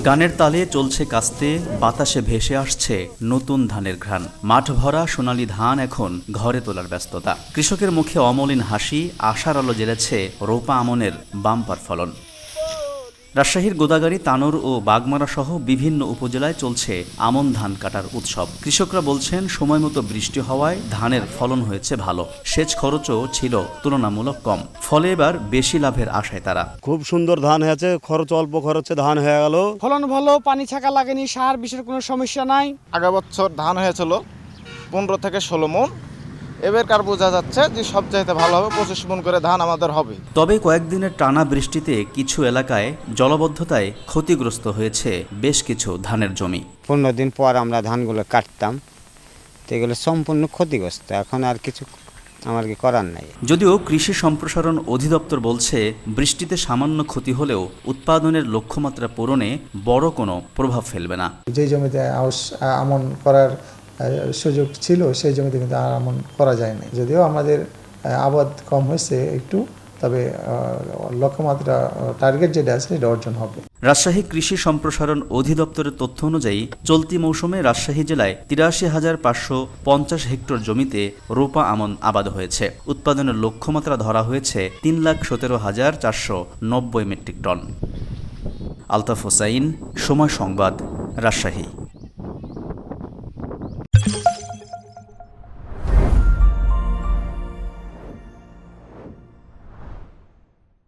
গানের তালে চলছে কাস্তে, বাতাসে ভেসে আসছে নতুন ধানের ঘ্রাণ। মাঠ ভরা সোনালী ধান এখন ঘরে তোলার ব্যস্ততা। কৃষকের মুখে অমলিন হাসি, আশার আলো জ্বেলেছে রোপা আমনের বাম্পার ফলন। রাজশাহীর গোদাগাড়ী, তানোর ও বাগমারা সহ বিভিন্ন উপজেলায় চলছে আমন ধান কাটার উৎসব। কৃষকরা বলছেন সময়মতো বৃষ্টি হওয়ায় ধানের ফলন হয়েছে ভালো, সেচ খরচও ছিল তুলনামূলক কম, ফলে এবার বেশি লাভের আশায় তারা। খুব সুন্দর ধান হয়েছে, খরচ অল্প খরচে ধান হয়ে গেল। ফলন ভালো, পানি ছাকা লাগেনি, সার বিষের কোনো সমস্যা নাই। আগের বছর ধান হয়েছিল 15 থেকে 16 মণ। এবারকার বোঝা যাচ্ছে যে সবচাইতে ভালো হবে, 25 মণ করে ধান আমাদের হবে। তবে কয়েকদিনের টানা বৃষ্টিতে কিছু এলাকায় জলাবদ্ধতায় ক্ষতিগ্রস্ত হয়েছে বেশ কিছু ধানের জমি। 15 দিন পর আমরা ধানগুলো কাটতাম, তো এগুলো সম্পূর্ণ ক্ষতিগ্রস্ত। এখন আর কিছু আমার কি করার নাই। যদিও কৃষি সম্প্রসারণ অধিদপ্তর বলছে বৃষ্টিতে সামান্য ক্ষতি হলেও উৎপাদনের লক্ষ্যমাত্রা পূরণে বড় কোনো প্রভাব ফেলবে না। যে জমিতে আমন করার সুযোগ ছিল সেই জমিতে কিন্তু আর আমন করা যায়নি। যদিও আমাদের আবাদ কম হয়েছে একটু, তবে লক্ষ্যমাত্রা টার্গেট যেটা আছে সেটা অর্জন হবে। রাজশাহী কৃষি সম্প্রসারণ অধিদপ্তরের তথ্য অনুযায়ী চলতি মৌসুমে রাজশাহী জেলায় ৮৩,৫50 হেক্টর জমিতে রোপা আমন আবাদ হয়েছে। উৎপাদনের লক্ষ্যমাত্রা ধরা হয়েছে ৩,১৭,৪৯০ মেট্রিক টন। আলতাফ হোসাইন, সময় সংবাদ, রাজশাহী।